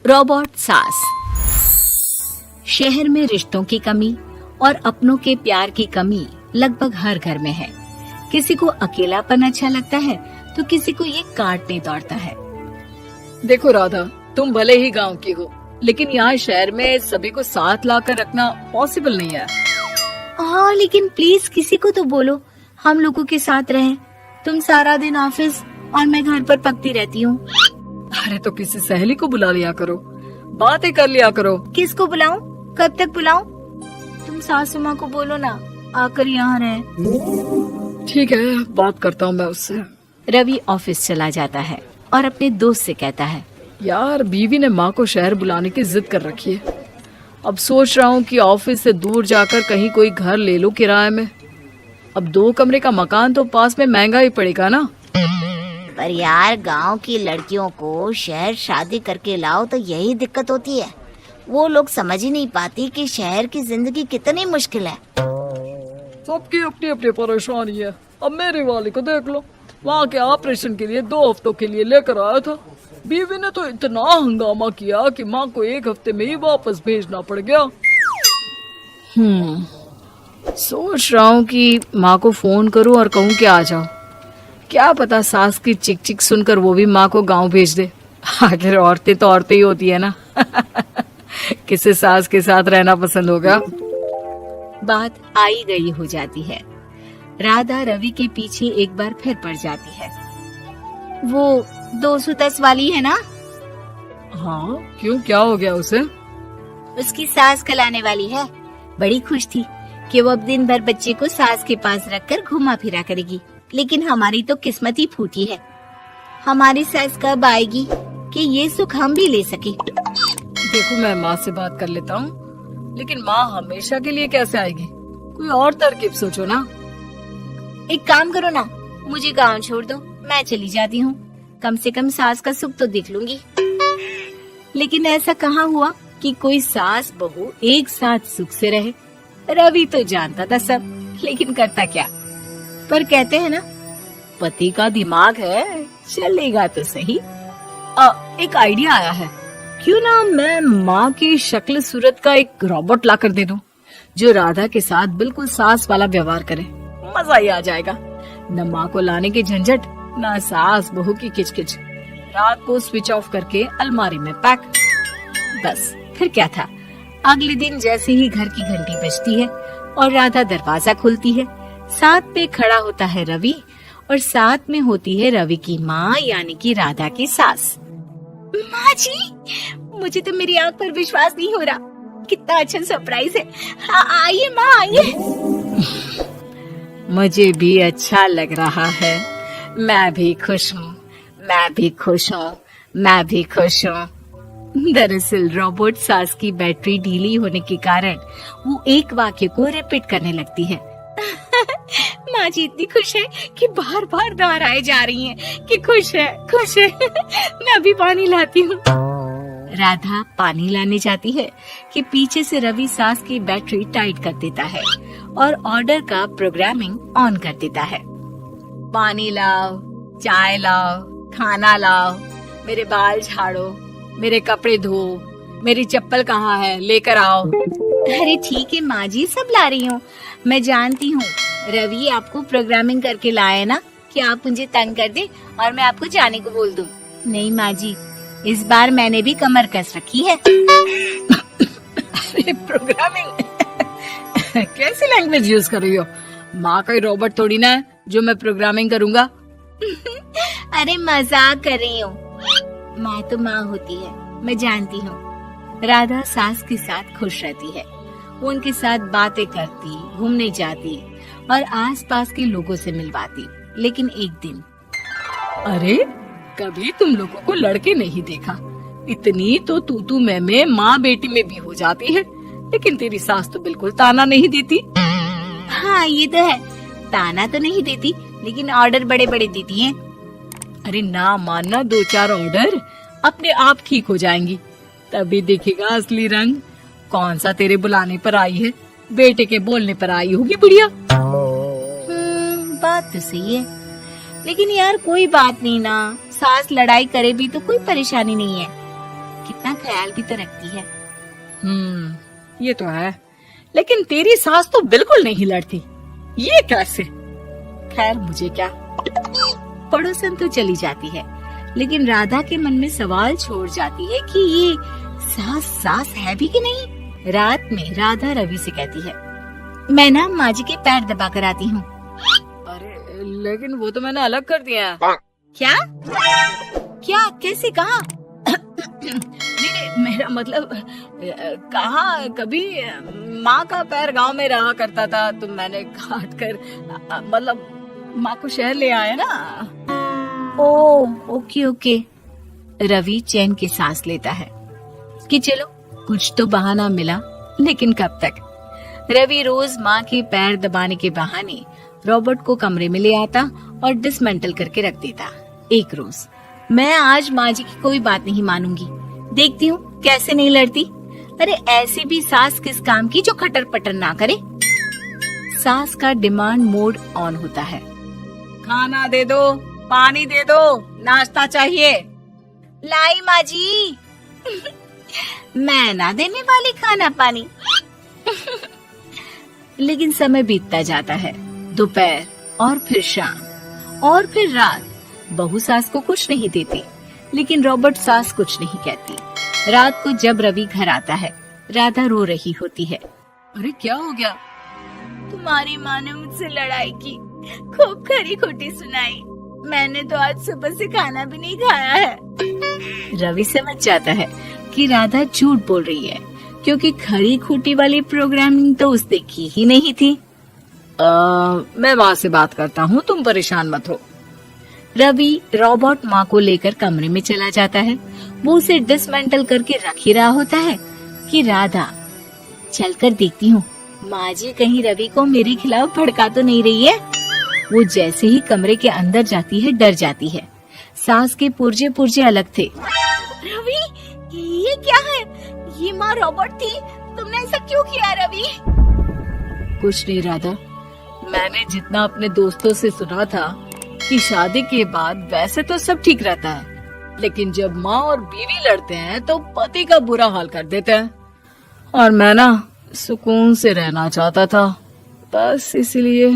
Robot सास। शहर में रिश्तों की कमी और अपनों के प्यार की कमी लगभग हर घर में है। किसी को अकेलापन अच्छा लगता है तो किसी को ये काटने दौड़ता है। देखो राधा, तुम भले ही गांव की हो, लेकिन यहाँ शहर में सभी को साथ लाकर रखना पॉसिबल नहीं है। हाँ, लेकिन प्लीज किसी को तो बोलो हम लोगों के साथ रहें। तुम सारा दिन ऑफिस और मैं घर पर पकती रहती हूँ। अरे तो किसी सहेली को बुला लिया करो, बातें कर लिया करो। किसको बुलाऊं? कब तक बुलाऊं? तुम सासू माँ को बोलो ना आकर यहाँ रहे। ठीक है, बात करता हूँ मैं उससे। रवि ऑफिस चला जाता है और अपने दोस्त से कहता है, यार बीवी ने माँ को शहर बुलाने की जिद कर रखी है। अब सोच रहा हूँ कि ऑफिस से दूर जाकर कहीं कोई घर ले लो किराए में। अब 2 कमरे का मकान तो पास में महंगा ही पड़ेगा ना। पर यार गांव की लड़कियों को शहर शादी करके लाओ तो यही दिक्कत होती है। वो लोग समझ ही नहीं पाती कि शहर की जिंदगी कितनी मुश्किल है। सबकी अपनी अपनी परेशानी है। अब मेरे वाले को देख लो, वहाँ के ऑपरेशन के लिए 2 हफ्तों के लिए लेकर आया था। बीवी ने तो इतना हंगामा किया कि माँ को 1 हफ्ते में ही वापस भेजना पड़ गया। सोच रहा हूँ कि माँ को फोन करूँ और कहूँ कि आ जाओ। क्या पता सास की चिक चिक सुनकर वो भी माँ को गांव भेज दे। आखिर औरतें तो औरतें ही होती है ना। किसे सास के साथ रहना पसंद होगा। बात आई गई हो जाती है। राधा रवि के पीछे एक बार फिर पड़ जाती है। वो 210 वाली है ना? हाँ, क्यों, क्या हो गया उसे? उसकी सास कल आने वाली है। बड़ी खुश थी कि वो अब दिन भर बच्चे को सास के पास रखकर घुमा फिरा करेगी। लेकिन हमारी तो किस्मत ही फूटी है। हमारी सास कब आएगी कि ये सुख हम भी ले सके। देखो, मैं माँ से बात कर लेता हूँ, लेकिन माँ हमेशा के लिए कैसे आएगी? कोई और तरकीब सोचो ना। एक काम करो ना, मुझे गांव छोड़ दो, मैं चली जाती हूँ। कम से कम सास का सुख तो देख लूंगी। लेकिन ऐसा कहाँ हुआ कि कोई सास बहू एक साथ सुख से रहे। रवि तो जानता था सब, लेकिन करता क्या। पर कहते हैं ना, पति का दिमाग है, चलेगा तो सही। एक आइडिया आया है। क्यों ना मैं माँ की शक्ल सूरत का एक रोबोट लाकर दे दूं, जो राधा के साथ बिल्कुल सास वाला व्यवहार करे। मजा ही आ जाएगा। न माँ को लाने की झंझट, न सास बहू की किचकिच। रात को स्विच ऑफ करके अलमारी में पैक। बस फिर क्या था। अगले दिन जैसे ही घर की घंटी बजती है और राधा दरवाजा खोलती है, साथ में खड़ा होता है रवि और साथ में होती है रवि की माँ यानी कि राधा की सास। माँ जी, मुझे तो मेरी आंख पर विश्वास नहीं हो रहा। कितना अच्छा सरप्राइज है। आइए माँ, आइए। मुझे भी अच्छा लग रहा है। मैं भी खुश हूँ, मैं भी खुश हूँ, मैं भी खुश हूँ। दरअसल रोबोट सास की बैटरी ढीली होने के कारण वो एक वाक्य को रिपीट करने लगती है। माँ जी इतनी खुश है कि बार बार दोहराए जा रही हैं कि खुश है, खुश है। मैं अभी पानी लाती हूँ। राधा पानी लाने जाती है कि पीछे से रवि सास की बैटरी टाइट कर देता है और ऑर्डर का प्रोग्रामिंग ऑन कर देता है। पानी लाओ, चाय लाओ, खाना लाओ, मेरे बाल झाड़ो, मेरे कपड़े धो, मेरी चप्पल कहाँ है, लेकर आओ। अरे ठीक है माँ जी, सब ला रही हूँ। मैं जानती हूँ रवि आपको प्रोग्रामिंग करके लाए ना कि आप मुझे तंग कर दे और मैं आपको जाने को बोल दूँ। नहीं माँ जी, इस बार मैंने भी कमर कस रखी है। अरे प्रोग्रामिंग कैसी लैंग्वेज यूज कर रही हो? माँ का रोबोट थोड़ी ना है जो मैं प्रोग्रामिंग करूँगा। अरे मजाक कर रही हूँ। माँ तो माँ होती है, मैं जानती हूँ। राधा सास के साथ खुश रहती है। वो उनके साथ बातें करती, घूमने जाती और आसपास के लोगों से मिलवाती। लेकिन एक दिन, अरे कभी तुम लोगों को लड़के नहीं देखा। इतनी तो तू मैं माँ बेटी में भी हो जाती है, लेकिन तेरी सास तो बिल्कुल ताना नहीं देती। हाँ ये तो है, ताना तो नहीं देती लेकिन ऑर्डर बड़े बड़े देती है। अरे ना मानना, 2-4 ऑर्डर अपने आप ठीक हो जाएंगी, तभी दिखेगा असली रंग। कौन सा तेरे बुलाने पर आई है, बेटे के बोलने पर आई होगी बुढ़िया। बात तो सही है, लेकिन यार कोई बात नहीं ना, सास लड़ाई करे भी तो कोई परेशानी नहीं है। कितना ख्याल भी तो रखती है। ये तो है, लेकिन तेरी सास तो बिल्कुल नहीं लड़ती, ये कैसे? खैर मुझे क्या। पड़ोसन तो चली जाती है, लेकिन राधा के मन में सवाल छोड़ जाती है कि ये सास है भी कि नहीं। रात में राधा रवि से कहती है, मैं ना माँ जी के पैर दबा कर आती हूँ। अरे लेकिन वो तो मैंने अलग कर दिया है। क्या क्या कैसे कहा? नहीं, मेरा मतलब कहा कभी माँ का पैर गांव में रहा करता था, तो मैंने काट कर मतलब माँ को शहर ले आया ना। Okay okay. रवि चैन की सांस लेता है कि चलो कुछ तो बहाना मिला, लेकिन कब तक। रवि रोज माँ के पैर दबाने के बहाने रॉबर्ट को कमरे में ले आता और डिसमेंटल करके रख देता। एक रोज, मैं आज माँ जी की कोई बात नहीं मानूंगी, देखती हूँ कैसे नहीं लड़ती। अरे ऐसी भी सास किस काम की जो खटर पटर ना करे। सास का डिमांड मोड ऑन होता है। खाना दे दो, पानी दे दो, नाश्ता चाहिए। लाई माँ जी। मैं ना देने वाली खाना पानी। लेकिन समय बीतता जाता है, दोपहर और फिर शाम और फिर रात। बहू सास को कुछ नहीं देती, लेकिन रॉबर्ट सास कुछ नहीं कहती। रात को जब रवि घर आता है, राधा रो रही होती है। अरे क्या हो गया? तुम्हारी माँ ने मुझसे लड़ाई की, खूब खरी खोटी सुनाई। मैंने तो आज सुबह से खाना भी नहीं खाया है। रवि समझ जाता है कि राधा झूठ बोल रही है, क्योंकि खरी खोटी वाली प्रोग्रामिंग तो उसने की ही नहीं थी। मैं माँ से बात करता हूँ, तुम परेशान मत हो। रवि रॉबर्ट माँ को लेकर कमरे में चला जाता है। वो उसे डिसमेंटल करके रख ही रहा होता है कि राधा, चलकर देखती हूँ माँ जी कहीं रवि को मेरे खिलाफ भड़का तो नहीं रही है। वो जैसे ही कमरे के अंदर जाती है, डर जाती है। सास के पुर्जे पुर्जे अलग थे। रवि, ये क्या है? ये माँ रॉबर्ट थी, तुमने ऐसा क्यों किया रवि? कुछ नहीं राधा, मैंने जितना अपने दोस्तों से सुना था कि शादी के बाद वैसे तो सब ठीक रहता है, लेकिन जब माँ और बीवी लड़ते हैं तो पति का बुरा हाल कर देते हैं। और मैं ना सुकून से रहना चाहता था, बस इसलिए।